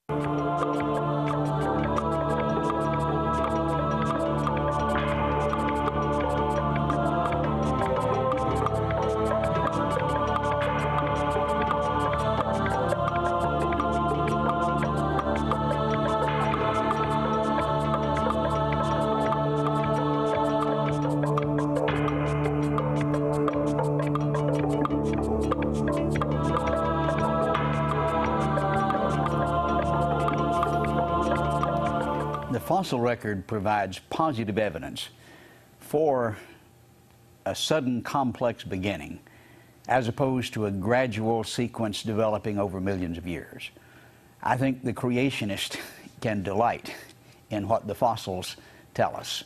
The fossil record provides positive evidence for a sudden complex beginning as opposed to a gradual sequence developing over millions of years. I think the creationist can delight in what the fossils tell us.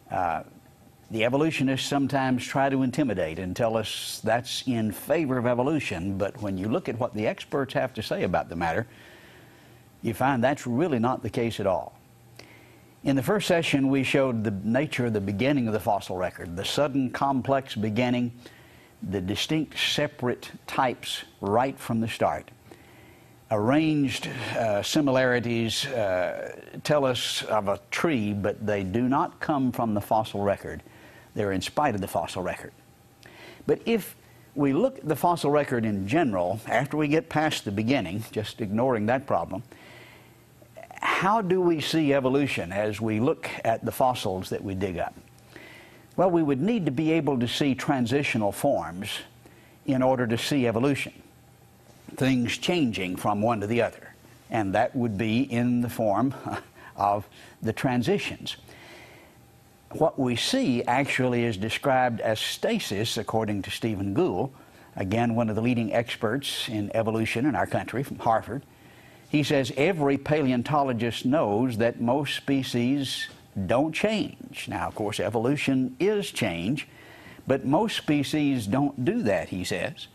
The evolutionists sometimes try to intimidate and tell us that's in favor of evolution, but when you look at what the experts have to say about the matter, you find that's really not the case at all. In the first session, we showed the nature of the beginning of the fossil record, the sudden complex beginning, the distinct separate types right from the start. Arranged similarities tell us of a tree, but they do not come from the fossil record. They're in spite of the fossil record. But if we look at the fossil record in general, after we get past the beginning, just ignoring that problem, how do we see evolution as we look at the fossils that we dig up? Well, we would need to be able to see transitional forms in order to see evolution, things changing from one to the other, and that would be in the form of the transitions. What we see actually is described as stasis, according to Stephen Gould, again one of the leading experts in evolution in our country from Harvard. He says every paleontologist knows that most species don't change. Now, of course, evolution is change, but most species don't do that, he says.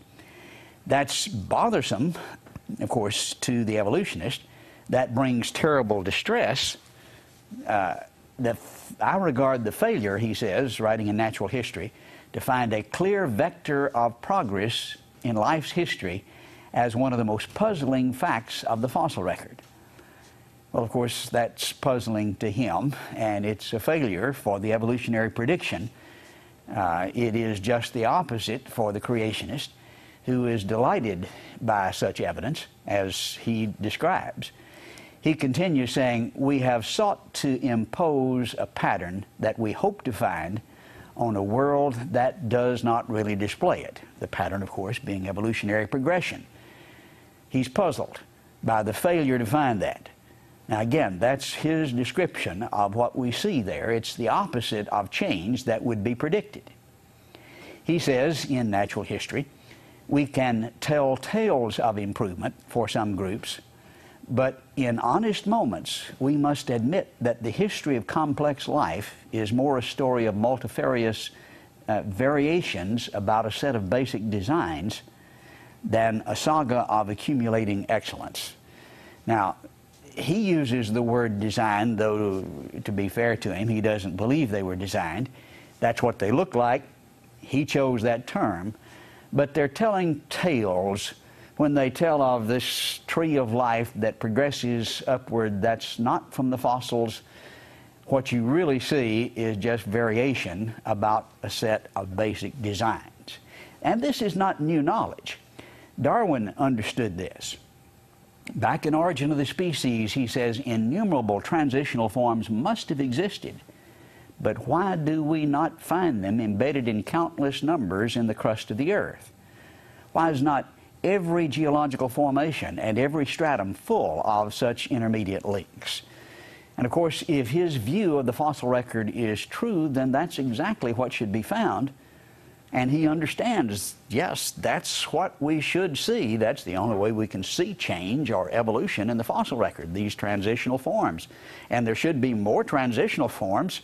That's bothersome, of course, to the evolutionist. That brings terrible distress. I regard the failure, he says, writing in Natural History, to find a clear vector of progress in life's history as one of the most puzzling facts of the fossil record. Well, of course, that's puzzling to him, and it's a failure for the evolutionary prediction. It is just the opposite for the creationist, who is delighted by such evidence, as he describes. He continues saying, "We have sought to impose a pattern that we hope to find on a world that does not really display it." The pattern, of course, being evolutionary progression. He's puzzled by the failure to find that. Now again, that's his description of what we see there. It's the opposite of change that would be predicted. He says in Natural History, we can tell tales of improvement for some groups, but in honest moments, we must admit that the history of complex life is more a story of multifarious variations about a set of basic designs than a saga of accumulating excellence. Now, he uses the word design, though to be fair to him, he doesn't believe they were designed. That's what they look like. He chose that term. But they're telling tales when they tell of this tree of life that progresses upward. That's not from the fossils. What you really see is just variation about a set of basic designs. And this is not new knowledge. Darwin understood this. Back in Origin of the Species, he says innumerable transitional forms must have existed, but why do we not find them embedded in countless numbers in the crust of the earth? Why is not every geological formation and every stratum full of such intermediate links? And of course, if his view of the fossil record is true, then that's exactly what should be found. And he understands, yes, that's what we should see. That's the only way we can see change or evolution in the fossil record, these transitional forms. And there should be more transitional forms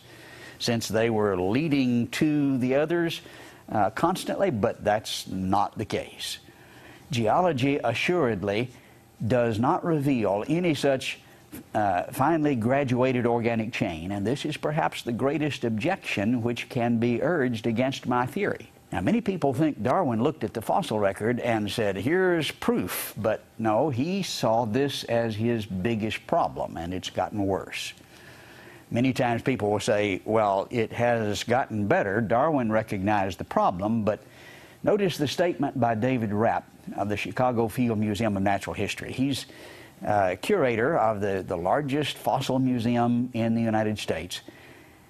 since they were leading to the others constantly, but that's not the case. Geology assuredly does not reveal any such finely graduated organic chain, and this is perhaps the greatest objection which can be urged against my theory. Now, many people think Darwin looked at the fossil record and said, here's proof. But no, he saw this as his biggest problem, and it's gotten worse. Many times people will say, well, it has gotten better. Darwin recognized the problem, but notice the statement by David Rapp of the Chicago Field Museum of Natural History. He's curator of the largest fossil museum in the United States.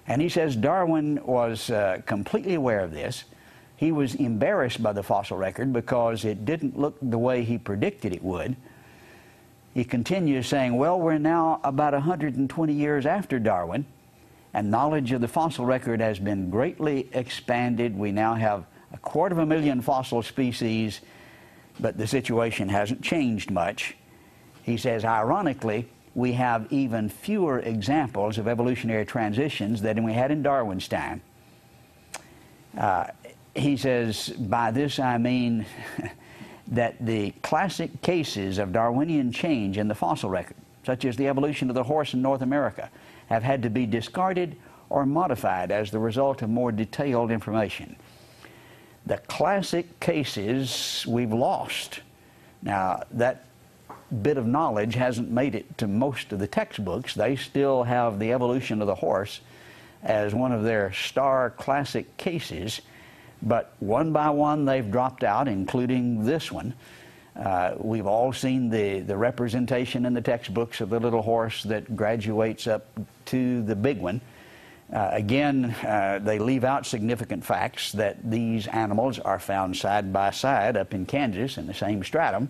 And he says Darwin was completely aware of this. He was embarrassed by the fossil record because it didn't look the way he predicted it would. He continues saying, well, we're now about 120 years after Darwin, and knowledge of the fossil record has been greatly expanded. We now have 250,000 fossil species, but the situation hasn't changed much. He says, ironically, we have even fewer examples of evolutionary transitions than we had in Darwin's time. He says, by this I mean that the classic cases of Darwinian change in the fossil record, such as the evolution of the horse in North America, have had to be discarded or modified as the result of more detailed information. The classic cases we've lost. Now, that bit of knowledge hasn't made it to most of the textbooks. They still have the evolution of the horse as one of their star classic cases, but one by one they've dropped out, including this one. We've all seen the representation in the textbooks of the little horse that graduates up to the big one. Again, they leave out significant facts that these animals are found side by side up in Kansas in the same stratum.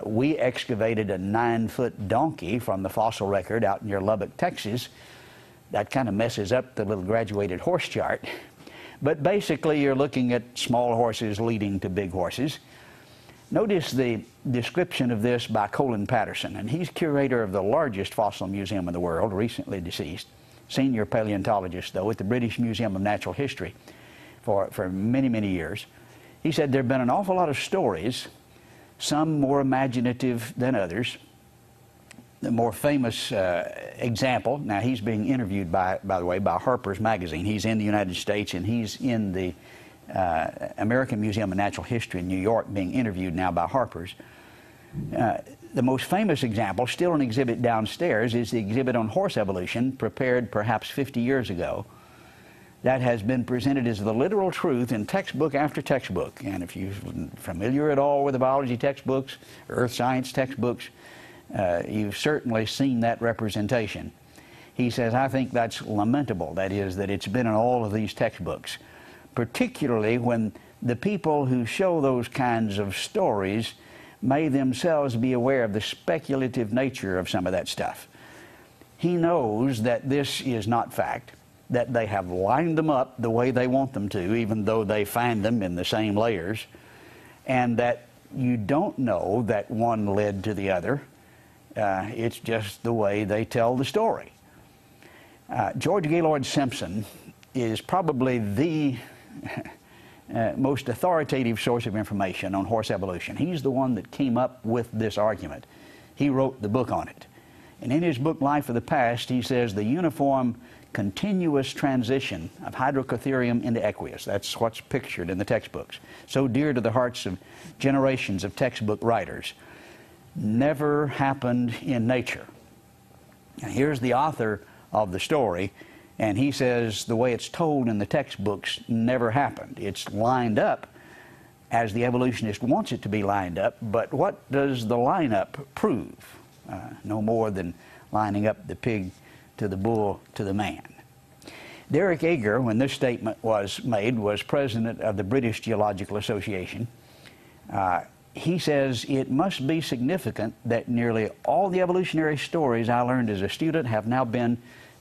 We excavated a 9-foot donkey from the fossil record out near Lubbock, Texas. That kind of messes up the little graduated horse chart. But basically, you're looking at small horses leading to big horses. Notice the description of this by Colin Patterson, and he's curator of the largest fossil museum in the world, recently deceased, senior paleontologist, though, at the British Museum of Natural History for many, many years. He said there have been an awful lot of stories, some more imaginative than others. The more famous example, now he's being interviewed, by the way, by Harper's Magazine. He's in the United States, and he's in the American Museum of Natural History in New York, being interviewed now by Harper's. The most famous example, still an exhibit downstairs, is the exhibit on horse evolution, prepared perhaps 50 years ago. That has been presented as the literal truth in textbook after textbook. And if you're familiar at all with the biology textbooks, earth science textbooks, you've certainly seen that representation. He says, I think that's lamentable, that is, that it's been in all of these textbooks, particularly when the people who show those kinds of stories may themselves be aware of the speculative nature of some of that stuff. He knows that this is not fact, that they have lined them up the way they want them to, even though they find them in the same layers, and that you don't know that one led to the other. It's just the way they tell the story. George Gaylord Simpson is probably the most authoritative source of information on horse evolution. He's the one that came up with this argument. He wrote the book on it. And in his book, Life of the Past, he says the uniform, continuous transition of Hydrocotherium into Equus, that's what's pictured in the textbooks, so dear to the hearts of generations of textbook writers, never happened in nature. Now, here's the author of the story, and he says the way it's told in the textbooks never happened. It's lined up as the evolutionist wants it to be lined up, but what does the lineup prove? No more than lining up the pig to the bull to the man. Derek Eger, when this statement was made, was president of the British Geological Association. He says, it must be significant that nearly all the evolutionary stories I learned as a student have now been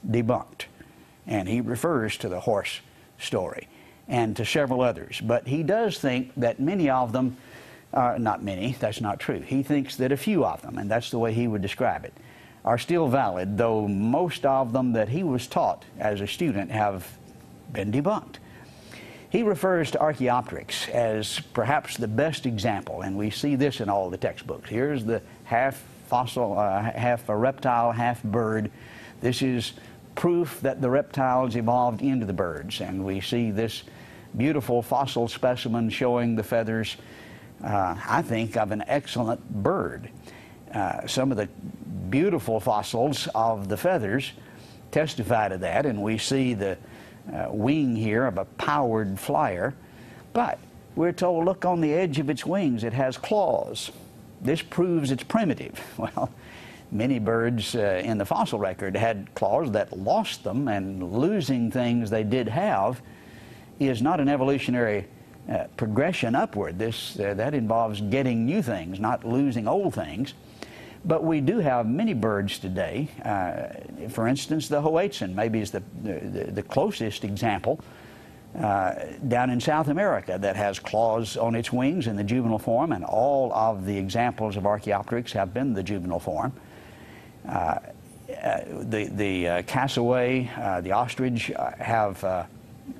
debunked. And he refers to the horse story and to several others. But he does think that many of them, not many, that's not true. He thinks that a few of them, and that's the way he would describe it, are still valid, though most of them that he was taught as a student have been debunked. He refers to Archaeopteryx as perhaps the best example, and we see this in all the textbooks. Here's the half fossil, half a reptile, half bird. This is proof that the reptiles evolved into the birds, and we see this beautiful fossil specimen showing the feathers, I think, of an excellent bird. Some of the beautiful fossils of the feathers testify to that, and we see the wing here of a powered flyer. But we're told, look on the edge of its wings, it has claws. This proves it's primitive. Well, many birds in the fossil record had claws that lost them, and losing things they did have is not an evolutionary progression upward. That involves getting new things, not losing old things. But we do have many birds today. For instance, the Hoatzin maybe is the closest example down in South America that has claws on its wings in the juvenile form, and all of the examples of Archaeopteryx have been the juvenile form. The cassowary, the ostrich have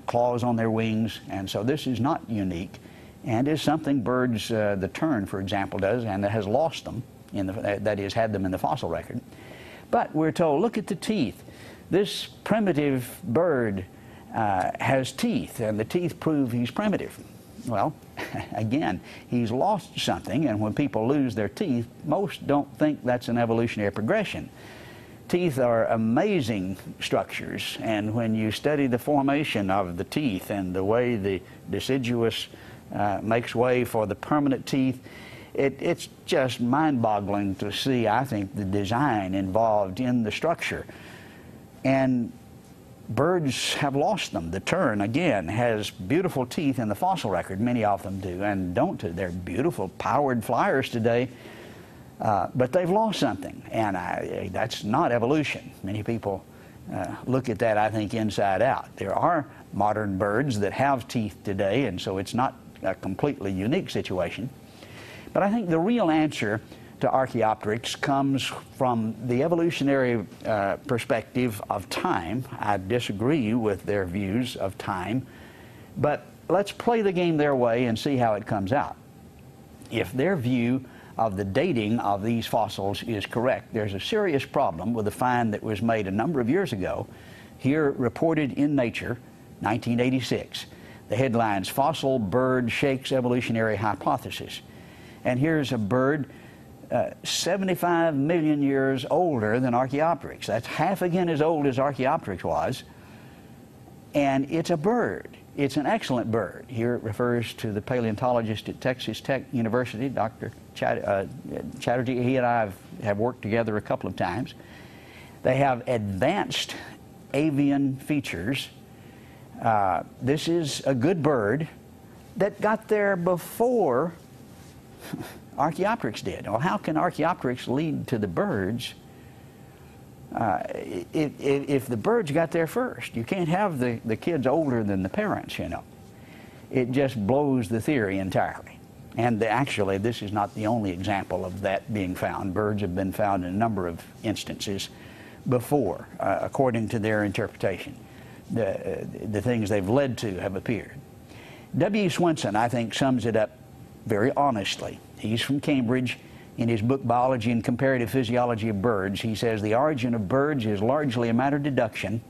claws on their wings, and so this is not unique, and is something birds, the tern, for example, does, and that has lost them, that is, had them in the fossil record. But we're told, look at the teeth. This primitive bird has teeth, and the teeth prove he's primitive. Well, again, he's lost something, and when people lose their teeth, most don't think that's an evolutionary progression. Teeth are amazing structures, and when you study the formation of the teeth and the way the deciduous makes way for the permanent teeth, it's just mind-boggling to see, I think, the design involved in the structure. And birds have lost them. The tern, again, has beautiful teeth in the fossil record. Many of them do, and don't. They're beautiful, powered flyers today, but they've lost something, and that's not evolution. Many people look at that, I think, inside out. There are modern birds that have teeth today, and so it's not a completely unique situation. But I think the real answer to Archaeopteryx comes from the evolutionary perspective of time. I disagree with their views of time, but let's play the game their way and see how it comes out. If their view of the dating of these fossils is correct, there's a serious problem with a find that was made a number of years ago, here reported in Nature, 1986. The headline's "Fossil Bird Shakes Evolutionary Hypothesis." And here's a bird 75 million years older than Archaeopteryx. That's half again as old as Archaeopteryx was. And it's a bird. It's an excellent bird. Here it refers to the paleontologist at Texas Tech University, Dr. Chatterjee. He and I have worked together a couple of times. They have advanced avian features. This is a good bird that got there before Archaeopteryx did. Well, how can Archaeopteryx lead to the birds if the birds got there first? You can't have the kids older than the parents, you know. It just blows the theory entirely. And actually, this is not the only example of that being found. Birds have been found in a number of instances before, according to their interpretation. The things they've led to have appeared. W. Swinson, I think, sums it up very honestly. He's from Cambridge. In his book, Biology and Comparative Physiology of Birds, he says the origin of birds is largely a matter of deduction.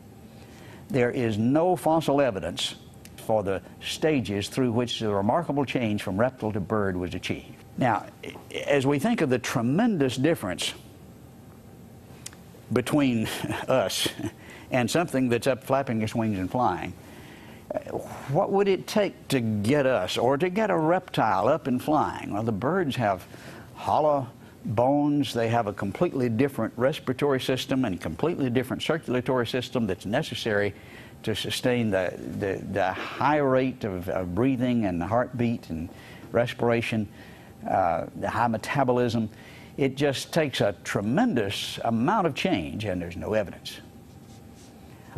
There is no fossil evidence for the stages through which the remarkable change from reptile to bird was achieved. Now, as we think of the tremendous difference between us and something that's up flapping its wings and flying, what would it take to get us, or to get a reptile up and flying? Well, the birds have hollow bones. They have a completely different respiratory system and completely different circulatory system that's necessary to sustain the high rate of breathing and the heartbeat and respiration, the high metabolism. It just takes a tremendous amount of change, and there's no evidence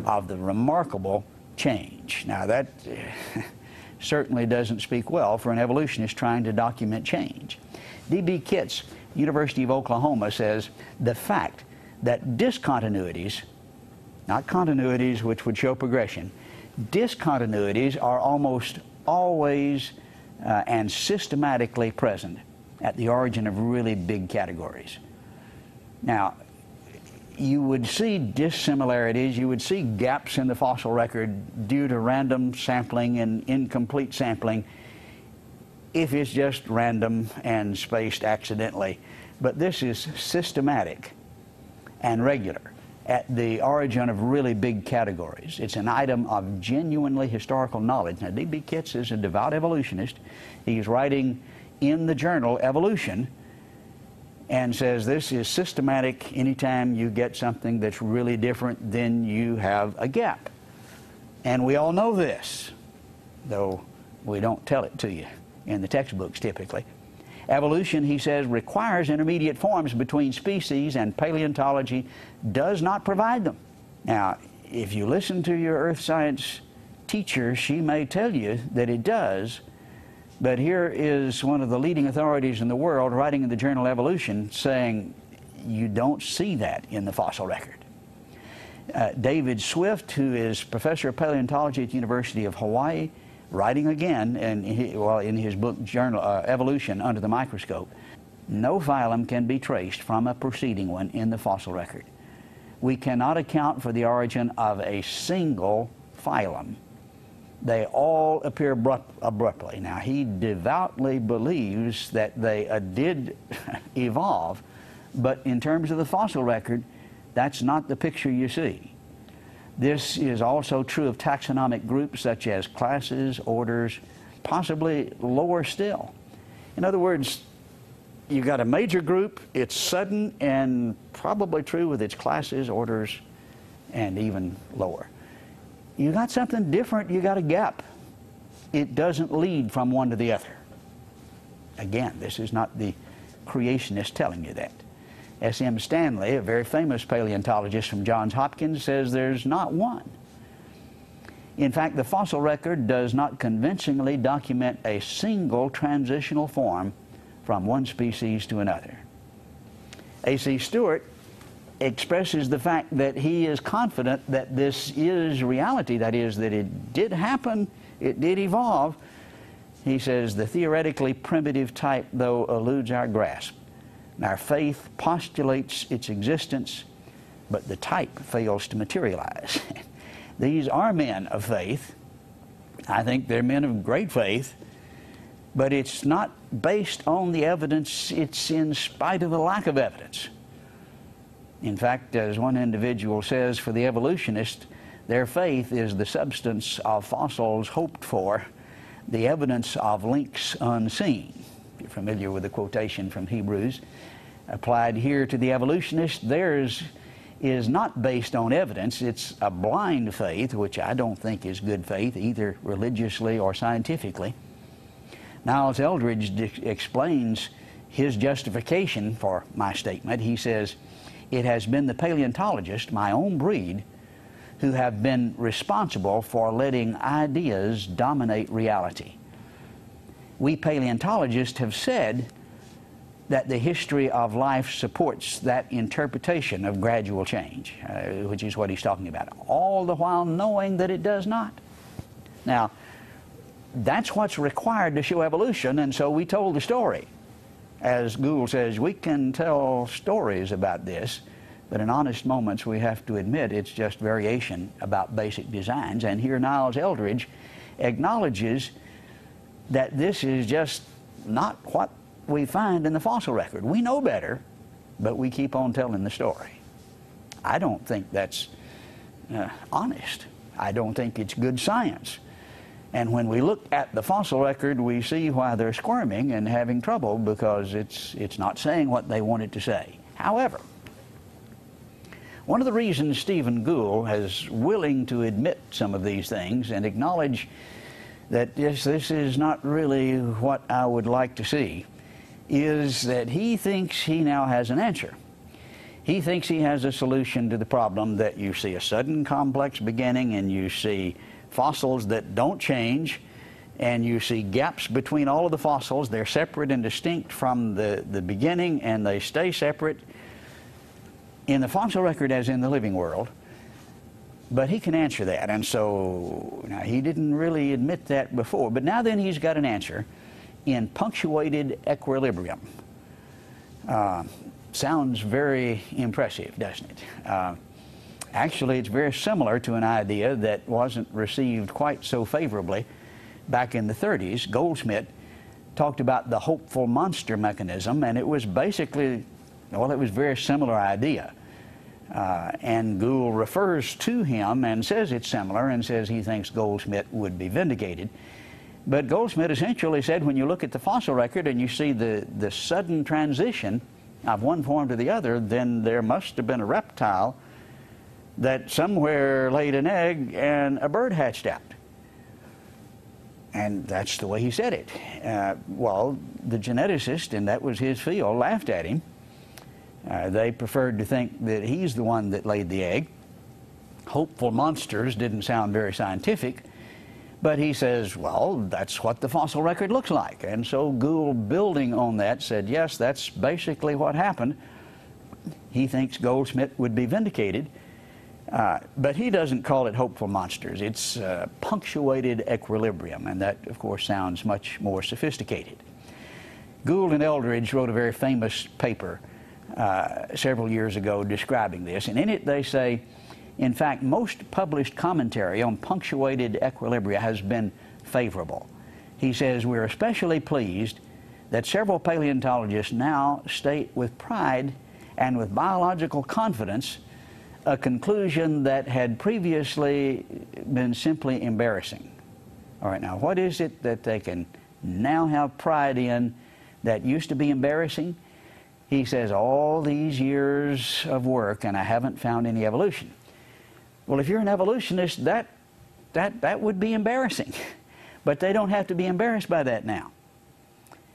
of the remarkable change. Now, that certainly doesn't speak well for an evolutionist trying to document change. D.B. Kitts, University of Oklahoma, says the fact that discontinuities, not continuities which would show progression, discontinuities are almost always and systematically present at the origin of really big categories. Now, you would see dissimilarities, you would see gaps in the fossil record due to random sampling and incomplete sampling if it's just random and spaced accidentally. But this is systematic and regular at the origin of really big categories. It's an item of genuinely historical knowledge. Now, D.B. Kitts is a devout evolutionist. He's writing in the journal Evolution and says this is systematic. Anytime you get something that's really different, then you have a gap. And we all know this, though we don't tell it to you in the textbooks typically. Evolution, he says, requires intermediate forms between species, and paleontology does not provide them. Now, if you listen to your earth science teacher, she may tell you that it does, but here is one of the leading authorities in the world writing in the journal Evolution saying you don't see that in the fossil record. David Swift, who is professor of paleontology at the University of Hawaii, writing again in his book Journal Evolution Under the Microscope, no phylum can be traced from a preceding one in the fossil record. We cannot account for the origin of a single phylum. They all appear abruptly. Now, he devoutly believes that they did evolve, but in terms of the fossil record, that's not the picture you see. This is also true of taxonomic groups such as classes, orders, possibly lower still. In other words, you got a major group, it's sudden, and probably true with its classes, orders, and even lower. You got something different, you got a gap. It doesn't lead from one to the other. Again, this is not the creationist telling you that. S.M. Stanley, a very famous paleontologist from Johns Hopkins, says there's not one. In fact, the fossil record does not convincingly document a single transitional form from one species to another. A.C. Stewart expresses the fact that he is confident that this is reality, that is, that it did happen, it did evolve. He says the theoretically primitive type, though, eludes our grasp. Our faith postulates its existence, but the type fails to materialize. These are men of faith. I think they're men of great faith, but it's not based on the evidence, it's in spite of the lack of evidence. In fact, as one individual says, for the evolutionist, their faith is the substance of fossils hoped for, the evidence of links unseen. You're familiar with the quotation from Hebrews. Applied here to the evolutionist, theirs is not based on evidence. It's a blind faith, which I don't think is good faith, either religiously or scientifically. Niles Eldredge explains his justification for my statement. He says, it has been the paleontologist, my own breed, who have been responsible for letting ideas dominate reality. We paleontologists have said that the history of life supports that interpretation of gradual change, which is what he's talking about, all the while knowing that it does not. Now, that's what's required to show evolution, and so we told the story. As Gould says, we can tell stories about this, but in honest moments we have to admit it's just variation about basic designs. And here Niles Eldredge acknowledges that this is just not what we find in the fossil record. We know better, but we keep on telling the story. I don't think that's honest. I don't think it's good science. And when we look at the fossil record, we see why they're squirming and having trouble, because it's not saying what they want it to say. However, one of the reasons Stephen Gould is willing to admit some of these things and acknowledge that this is not really what I would like to see is that he thinks he now has an answer. He thinks he has a solution to the problem that you see a sudden complex beginning, and you see fossils that don't change, and you see gaps between all of the fossils. They're separate and distinct from the beginning, and they stay separate in the fossil record as in the living world. But he can answer that, and so now he didn't really admit that before, but now then he's got an answer in punctuated equilibrium. sounds very impressive, doesn't it? Actually, it's very similar to an idea that wasn't received quite so favorably back in the 30s. Goldsmith talked about the hopeful monster mechanism, and it was basically, well, it was a very similar idea. And Gould refers to him and says it's similar and says he thinks Goldsmith would be vindicated. But Goldsmith essentially said when you look at the fossil record and you see the sudden transition of one form to the other, then there must have been a reptile that somewhere laid an egg and a bird hatched out. And that's the way he said it. Well, the geneticist, and that was his field, laughed at him. They preferred to think that he's the one that laid the egg. Hopeful monsters didn't sound very scientific, but he says, well, that's what the fossil record looks like. And so Gould, building on that, said, yes, that's basically what happened. He thinks Goldsmith would be vindicated, but he doesn't call it hopeful monsters. It's punctuated equilibrium, and that, of course, sounds much more sophisticated. Gould and Eldridge wrote a very famous paper several years ago describing this, and in it they say, in fact, most published commentary on punctuated equilibria has been favorable. He says, we're especially pleased that several paleontologists now state with pride and with biological confidence a conclusion that had previously been simply embarrassing. All right, now what is it that they can now have pride in that used to be embarrassing? He says, all these years of work and I haven't found any evolution. Well, if you're an evolutionist, that would be embarrassing. But they don't have to be embarrassed by that now.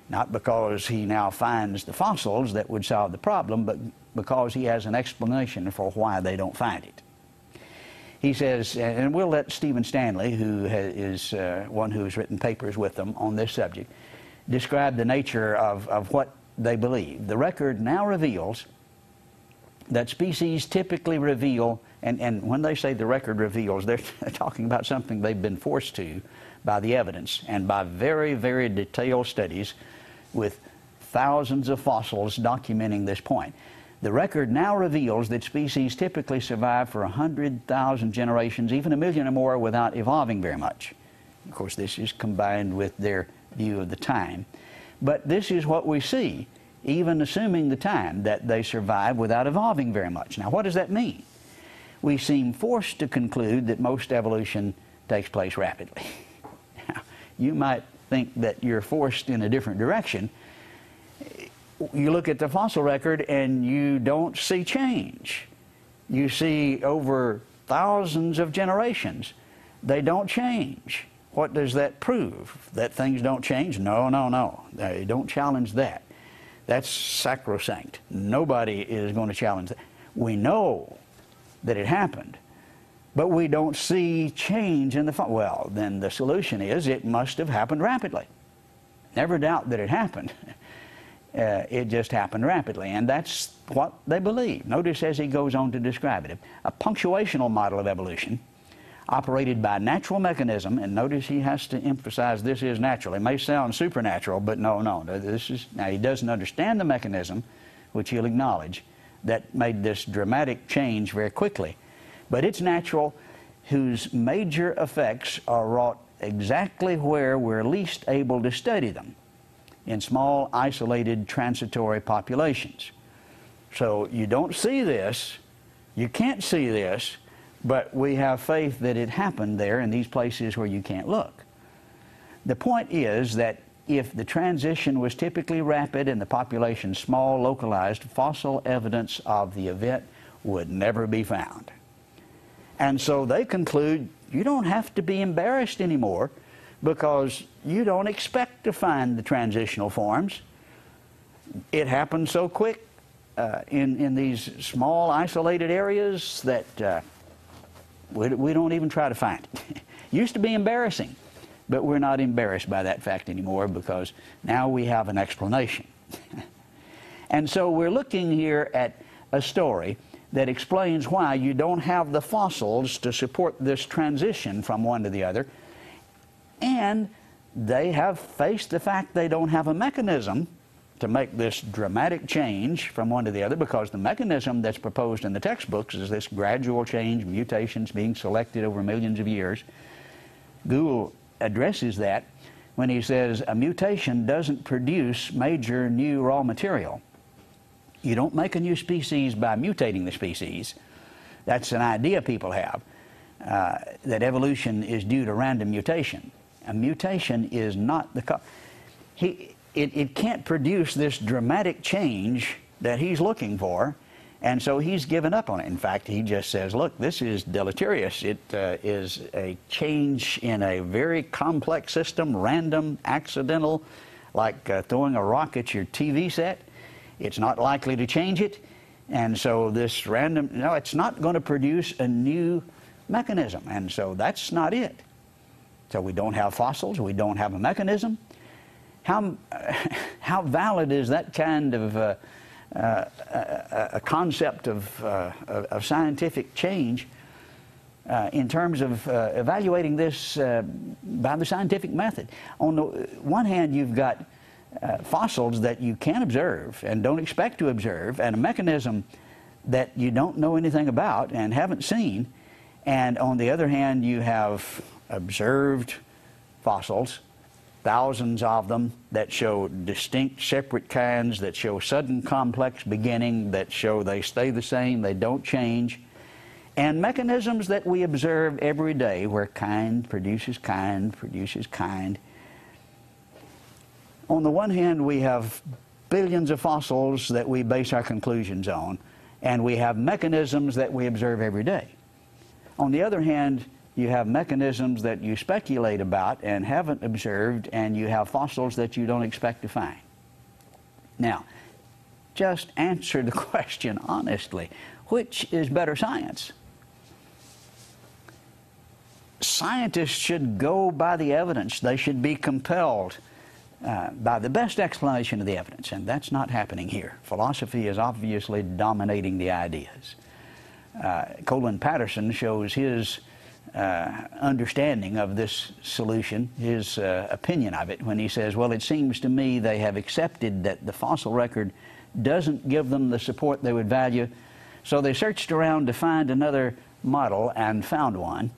Not because he now finds the fossils that would solve the problem, but because he has an explanation for why they don't find it. He says, and we'll let Stephen Stanley, who is one who has written papers with them on this subject, describe the nature of what they believe. The record now reveals that species typically reveal, and when they say the record reveals, they're talking about something they've been forced to by the evidence and by very, very detailed studies with thousands of fossils documenting this point. The record now reveals that species typically survive for 100,000 generations, even 1 million or more, without evolving very much. Of course, this is combined with their view of the time. But this is what we see, even assuming the time, that they survive without evolving very much. Now, what does that mean? We seem forced to conclude that most evolution takes place rapidly. Now, you might think that you're forced in a different direction. You look at the fossil record and you don't see change. You see over thousands of generations, they don't change. What does that prove? That things don't change? No, no, no. Don't challenge that. That's sacrosanct. Nobody is going to challenge that. We know that it happened, but we don't see change in the well, then the solution is it must have happened rapidly. Never doubt that it happened. It just happened rapidly, and that's what they believe. Notice as he goes on to describe it, a punctuational model of evolution operated by natural mechanism, and notice he has to emphasize this is natural. It may sound supernatural, but no, this is, now he doesn't understand the mechanism, which he'll acknowledge, that made this dramatic change very quickly. But it's natural, whose major effects are wrought exactly where we're least able to study them, in small, isolated, transitory populations. So you don't see this, you can't see this, but we have faith that it happened there in these places where you can't look. The point is that if the transition was typically rapid and the population small, localized, fossil evidence of the event would never be found. And so they conclude you don't have to be embarrassed anymore because you don't expect to find the transitional forms. It happened so quick in these small, isolated areas that we don't even try to find it. Used to be embarrassing, but we're not embarrassed by that fact anymore because now we have an explanation. And so we're looking here at a story that explains why you don't have the fossils to support this transition from one to the other, and they have faced the fact they don't have a mechanism to make this dramatic change from one to the other, because the mechanism that's proposed in the textbooks is this gradual change, mutations being selected over millions of years. Gould addresses that when he says a mutation doesn't produce major new raw material. You don't make a new species by mutating the species. That's an idea people have, that evolution is due to random mutation. A mutation is not the it can't produce this dramatic change that he's looking for, and so he's given up on it. In fact, he just says, look, this is deleterious. It is a change in a very complex system, random, accidental, like throwing a rock at your TV set. It's not likely to change it, and so this random, no, it's not going to produce a new mechanism, and so that's not it. So we don't have fossils, we don't have a mechanism. How valid is that kind of a concept of scientific change in terms of evaluating this by the scientific method? On the one hand, you've got fossils that you can observe and don't expect to observe, and a mechanism that you don't know anything about and haven't seen. And on the other hand, you have observed fossils, thousands of them, that show distinct separate kinds, that show sudden complex beginning, that show they stay the same, they don't change, and mechanisms that we observe every day where kind produces kind produces kind. On the one hand, we have billions of fossils that we base our conclusions on, and we have mechanisms that we observe every day. On the other hand, you have mechanisms that you speculate about and haven't observed, and you have fossils that you don't expect to find. Now, just answer the question honestly. Which is better science? Scientists should go by the evidence. They should be compelled by the best explanation of the evidence, and that's not happening here. Philosophy is obviously dominating the ideas. Colin Patterson shows his understanding of this solution, his opinion of it, when he says, well, it seems to me they have accepted that the fossil record doesn't give them the support they would value, so they searched around to find another model and found one.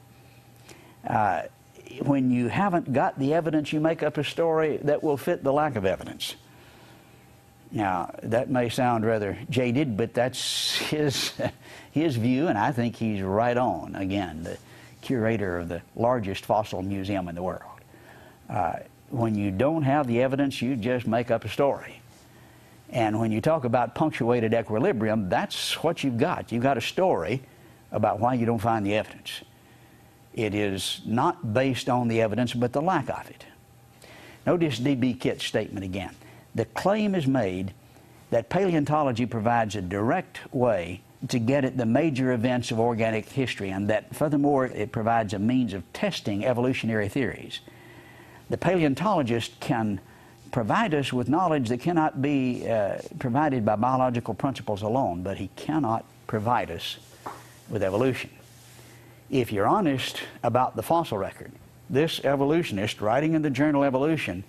When you haven't got the evidence, you make up a story that will fit the lack of evidence. Now, that may sound rather jaded, but that's his view, and I think he's right on. Again, the curator of the largest fossil museum in the world. When you don't have the evidence, you just make up a story. And when you talk about punctuated equilibrium, that's what you've got. You've got a story about why you don't find the evidence. It is not based on the evidence, but the lack of it. Notice D.B. Kitt's statement again. The claim is made that paleontology provides a direct way to get at the major events of organic history, and that furthermore it provides a means of testing evolutionary theories. The paleontologist can provide us with knowledge that cannot be provided by biological principles alone, but he cannot provide us with evolution. If you're honest about the fossil record, this evolutionist writing in the journal Evolution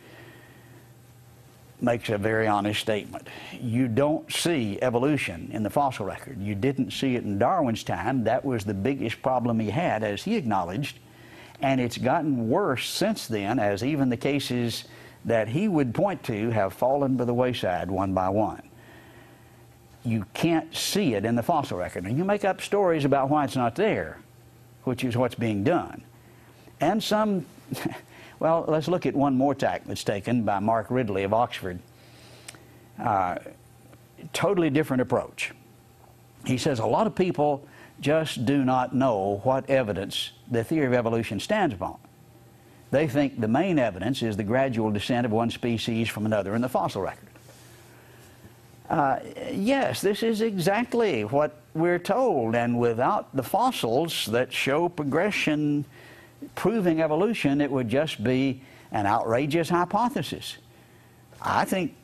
makes a very honest statement. You don't see evolution in the fossil record. You didn't see it in Darwin's time. That was the biggest problem he had, as he acknowledged, and it's gotten worse since then, as even the cases that he would point to have fallen by the wayside one by one. You can't see it in the fossil record, and you make up stories about why it's not there, which is what's being done. And some well, let's look at one more tack that's taken by Mark Ridley of Oxford. Totally different approach. He says a lot of people just do not know what evidence the theory of evolution stands upon. They think the main evidence is the gradual descent of one species from another in the fossil record. Yes, this is exactly what we're told, and without the fossils that show progression proving evolution, it would just be an outrageous hypothesis. I think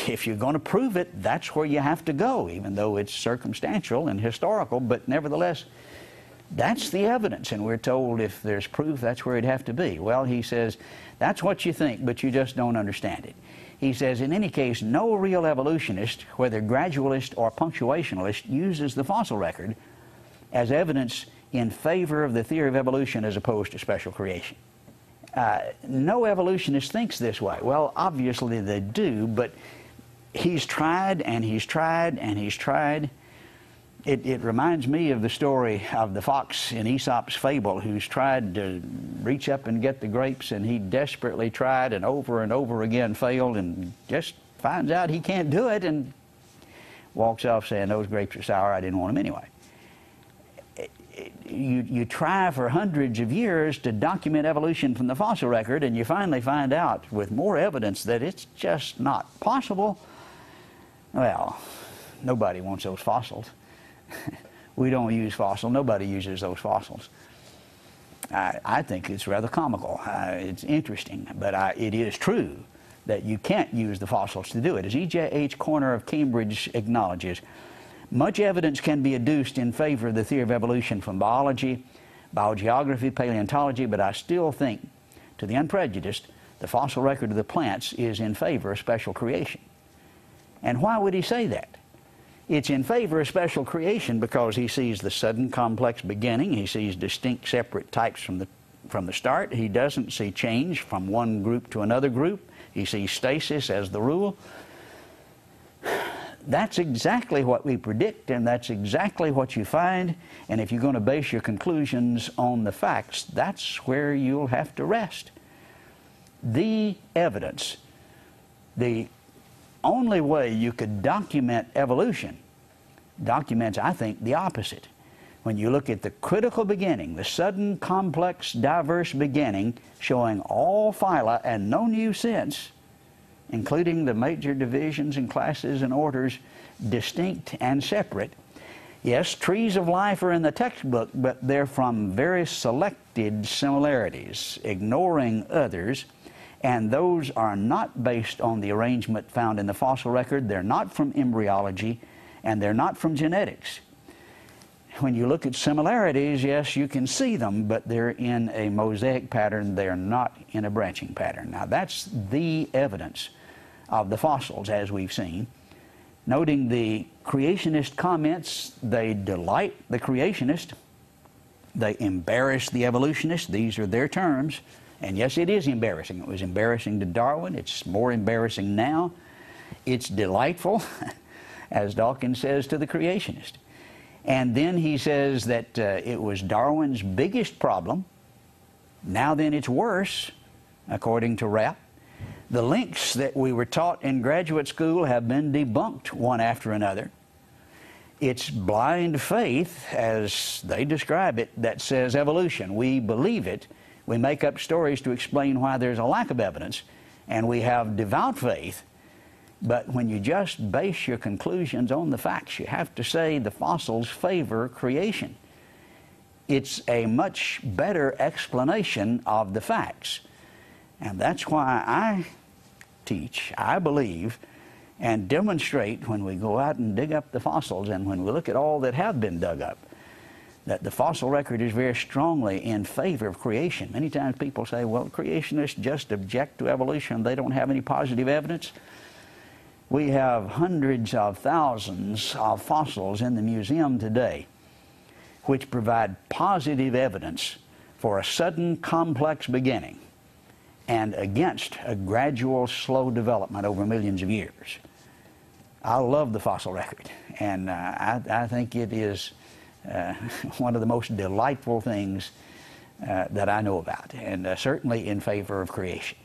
if you're going to prove it, that's where you have to go, even though it's circumstantial and historical, but nevertheless, that's the evidence, and we're told if there's proof, that's where it'd have to be. Well, he says, that's what you think, but you just don't understand it. He says, in any case, no real evolutionist, whether gradualist or punctuationalist, uses the fossil record as evidence in favor of the theory of evolution as opposed to special creation. No evolutionist thinks this way. Well, obviously they do, but he's tried and he's tried and he's tried. It reminds me of the story of the fox in Aesop's fable who's tried to reach up and get the grapes, and he desperately tried and over again failed, and just finds out he can't do it and walks off saying, those grapes are sour, I didn't want them anyway. You try for hundreds of years to document evolution from the fossil record, and you finally find out with more evidence that it's just not possible. Well, nobody wants those fossils. We don't use fossils. Nobody uses those fossils. I think it's rather comical. It's interesting, but it is true that you can't use the fossils to do it. As E.J.H. Corner of Cambridge acknowledges, much evidence can be adduced in favor of the theory of evolution from biology, biogeography, paleontology, but I still think, to the unprejudiced, the fossil record of the plants is in favor of special creation. And why would he say that? It's in favor of special creation because he sees the sudden complex beginning. He sees distinct separate types from the start. He doesn't see change from one group to another group. He sees stasis as the rule. That's exactly what we predict, and that's exactly what you find. And if you're going to base your conclusions on the facts, that's where you'll have to rest. The evidence, the only way you could document evolution documents, I think, the opposite. When you look at the critical beginning, the sudden, complex, diverse beginning, showing all phyla and no new since, including the major divisions and classes and orders, distinct and separate. Yes, trees of life are in the textbook, but they're from very selected similarities, ignoring others. And those are not based on the arrangement found in the fossil record. They're not from embryology, and they're not from genetics. When you look at similarities, yes, you can see them, but they're in a mosaic pattern. They're not in a branching pattern. Now, that's the evidence of the fossils, as we've seen. Noting the creationist comments, they delight the creationist. They embarrass the evolutionist. These are their terms. And yes, it is embarrassing. It was embarrassing to Darwin. It's more embarrassing now. It's delightful, as Dawkins says to the creationist. And then he says that it was Darwin's biggest problem. Now then it's worse, according to Rapp. The links that we were taught in graduate school have been debunked one after another. It's blind faith, as they describe it, that says evolution. We believe it. We make up stories to explain why there's a lack of evidence, and we have devout faith. But when you just base your conclusions on the facts, you have to say the fossils favor creation. It's a much better explanation of the facts. And that's why I teach, I believe, and demonstrate when we go out and dig up the fossils and when we look at all that have been dug up, that the fossil record is very strongly in favor of creation. Many times people say, well, creationists just object to evolution. They don't have any positive evidence. We have hundreds of thousands of fossils in the museum today which provide positive evidence for a sudden complex beginning and against a gradual slow development over millions of years. I love the fossil record, and I think it is one of the most delightful things that I know about, and certainly in favor of creation.